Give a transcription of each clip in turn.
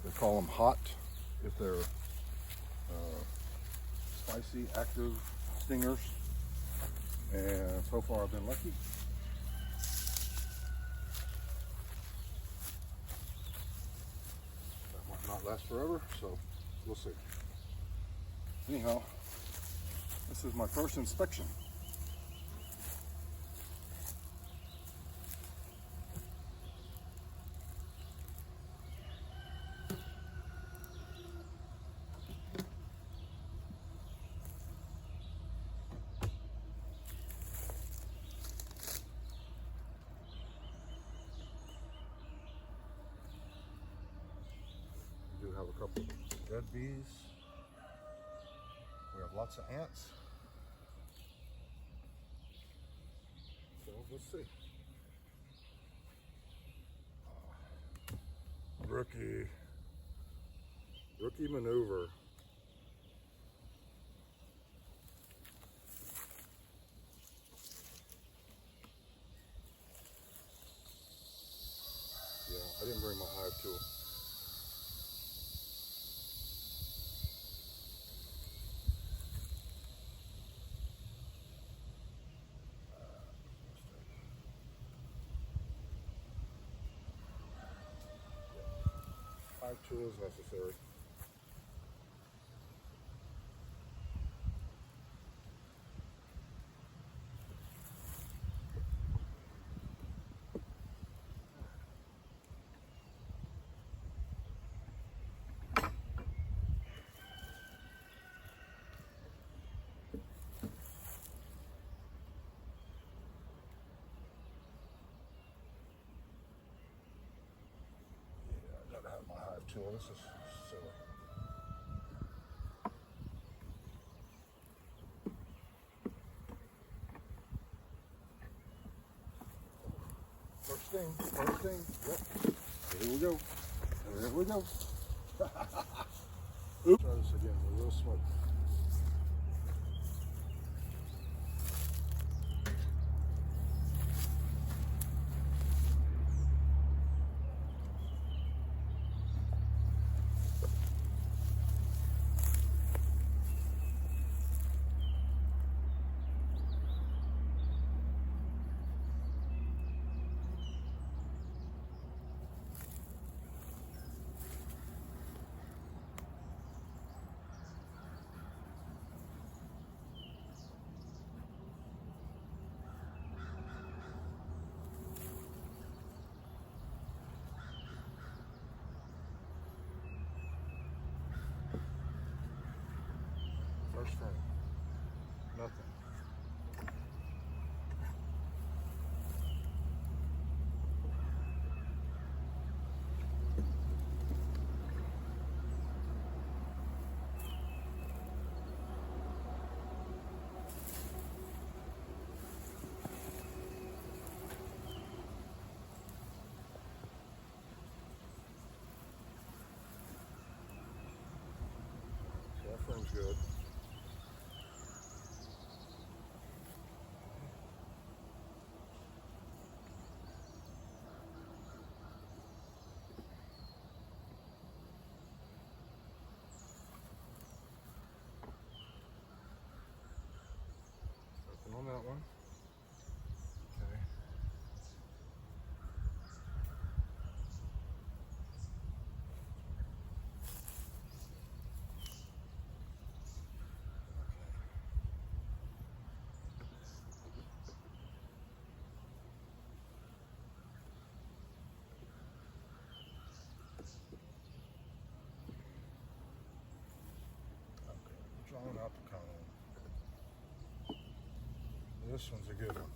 They call them hot if they're spicy, active stingers. And so far I've been lucky. That might not last forever, so we'll see. Anyhow, this is my first inspection. We do have a couple dead bees. We have lots of ants. So let's see. Rookie maneuver. Yeah, I didn't bring my hive tool. Hive tool is necessary. I gotta have my hive tool. This is silly. First thing. Yep. Here we go. Here we go. Oops. Try this again with a little smoke. First thing, nothing. That frame's good. Nothing on that one. Okay. Drawing out the cone. This one's a good one.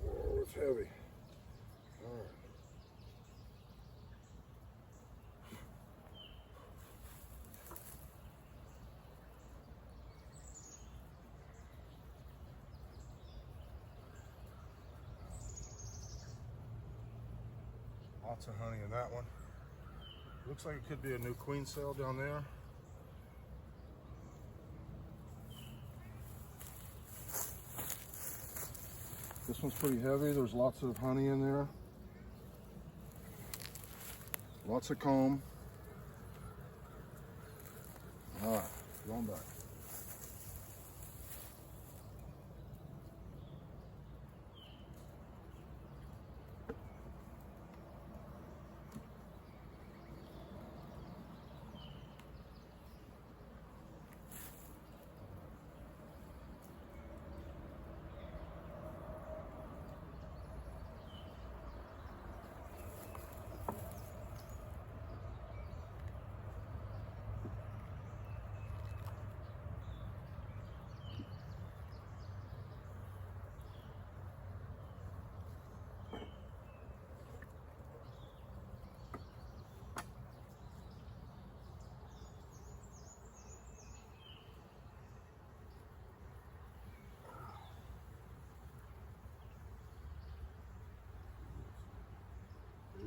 Oh, it's heavy. All right. Lots of honey in that one. Looks like it could be a new queen cell down there. This one's pretty heavy. There's lots of honey in there. Lots of comb. All right, going back.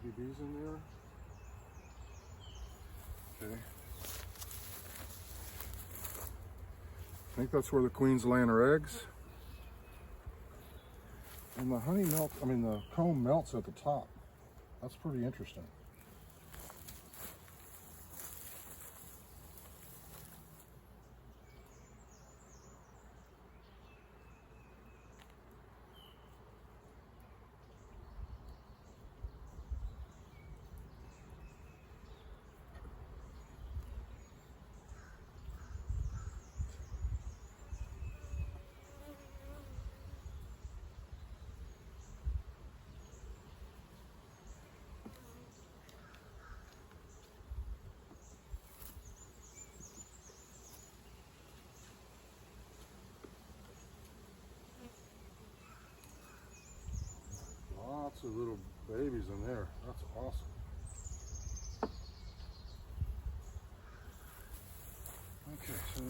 Baby bees in there. Okay. I think that's where the queen's laying her eggs. And the honey melts, the comb melts at the top. That's pretty interesting. Lots of little babies in there. That's awesome. Okay, so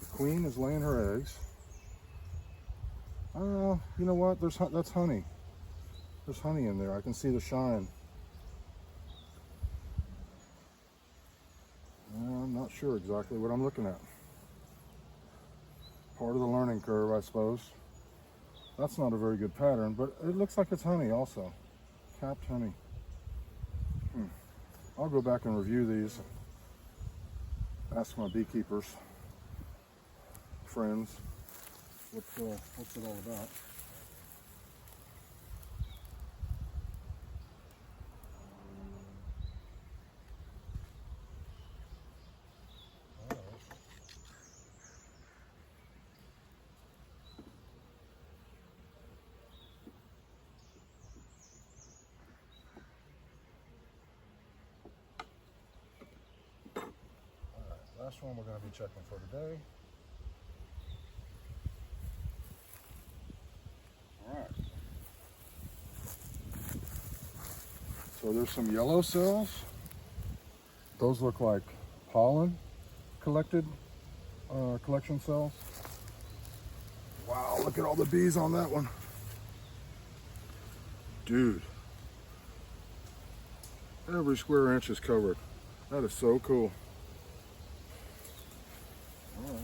the queen is laying her eggs. You know what? That's honey. There's honey in there. I can see the shine. I'm not sure exactly what I'm looking at. Part of the learning curve, I suppose. That's not a very good pattern, but it looks like it's honey also. Capped honey. I'll go back and review these. Ask my beekeepers, friends, what's it all about. Last one we're going to be checking for today. All right. So there's some yellow cells. Those look like pollen collection cells. Wow, look at all the bees on that one. Dude. Every square inch is covered. That is so cool. All right.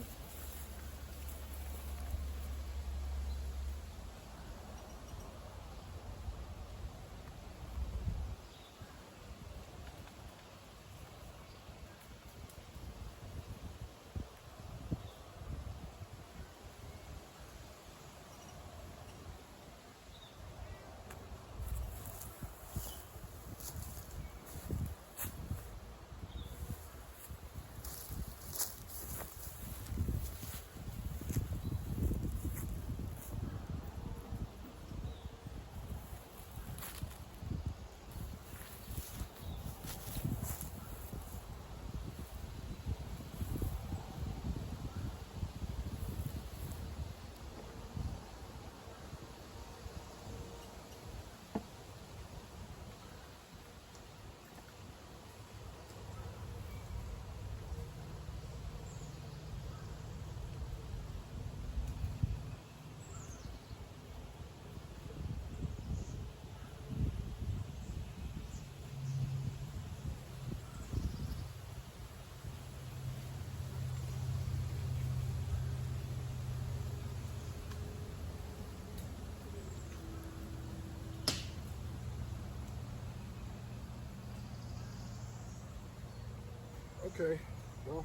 Okay, well,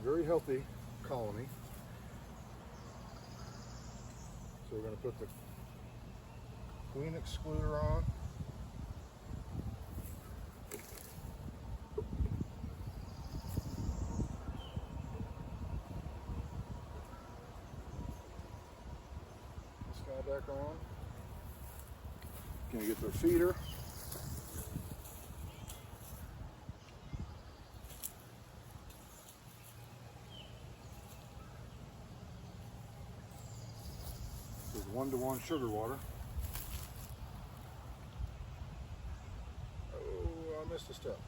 very healthy colony. So we're going to put the queen excluder on. This guy back on. Gonna get their feeder. This is 1-to-1 sugar water. Oh, I missed a step.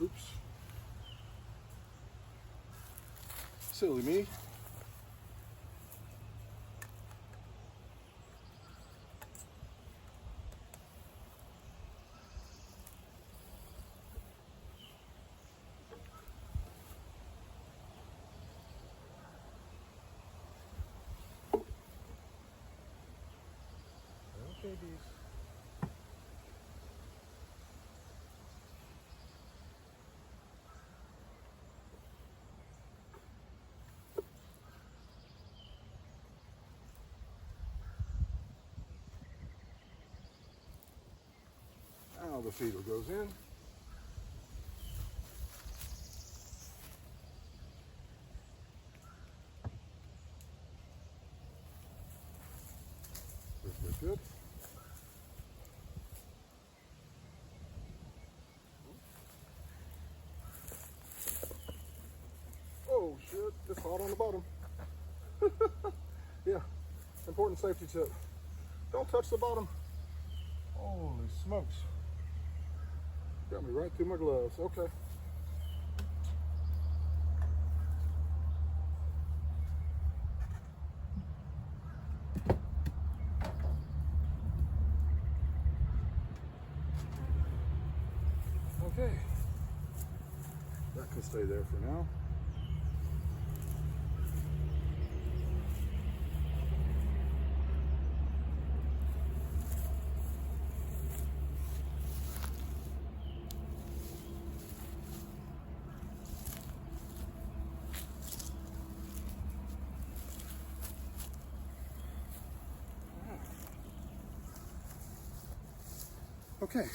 Oops. Silly me. Okay, bees. Now the feeder goes in. Good. Oh shit, it's hot on the bottom. Yeah, important safety tip. Don't touch the bottom. Holy smokes. Got me right through my gloves. Okay. Okay. That can stay there for now. Okay,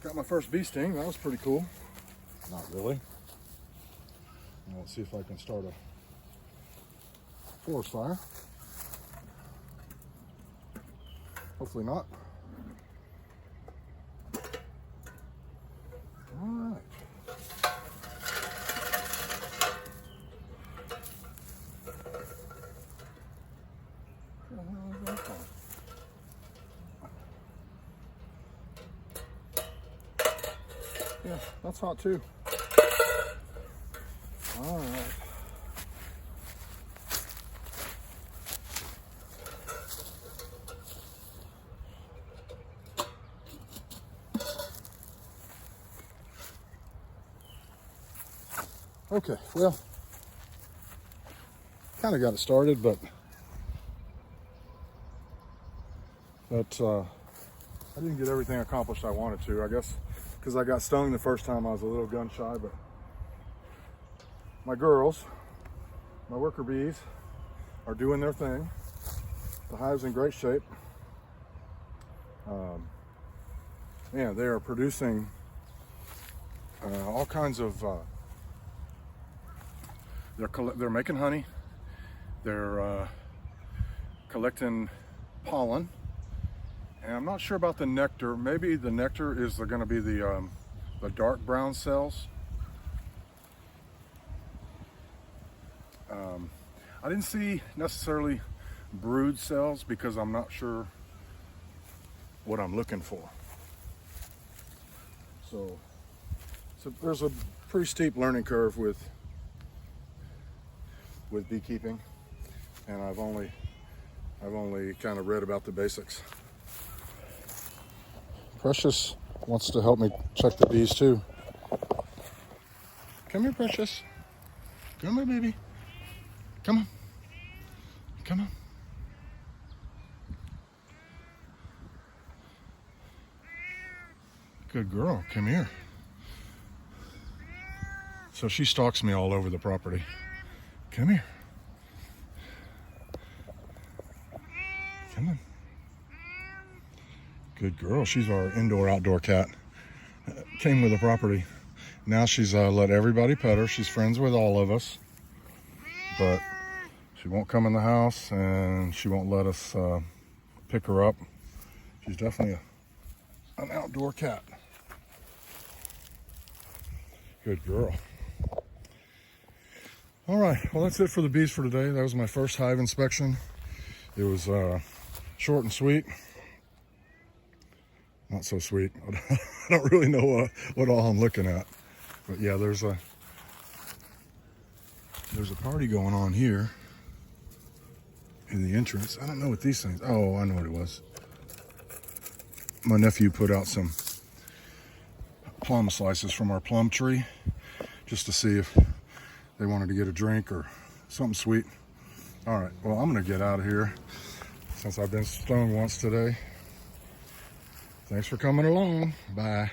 got my first bee sting. That was pretty cool. Not really. Now let's see if I can start a forest fire. Hopefully not. All right. Yeah, that's hot too. All right. Okay, well, kind of got it started, but I didn't get everything accomplished I wanted to, I guess, because I got stung the first time. I was a little gun shy, but my girls, my worker bees, are doing their thing. The hive's in great shape. Yeah, they are producing all kinds of, they're making honey, they're collecting pollen, and I'm not sure about the nectar. Maybe the nectar is going to be the dark brown cells. I didn't see necessarily brood cells because I'm not sure what I'm looking for. So there's a pretty steep learning curve with beekeeping, and I've only kind of read about the basics. Precious wants to help me check the bees too. Come here, Precious. Come here, baby. Come on. Come on. Good girl, come here. So she stalks me all over the property. Come here. Come on. Good girl. She's our indoor-outdoor cat. Came with the property. Now she's let everybody pet her. She's friends with all of us. But she won't come in the house and she won't let us pick her up. She's definitely an outdoor cat. Good girl. All right, well, that's it for the bees for today. That was my first hive inspection. It was short and sweet. Not so sweet. I don't really know what all I'm looking at. But yeah, there's a party going on here in the entrance. I don't know what these things. Oh, I know what it was. My nephew put out some plum slices from our plum tree just to see if they wanted to get a drink or something sweet. All right, well, I'm gonna get out of here since I've been stung once today. Thanks for coming along. Bye.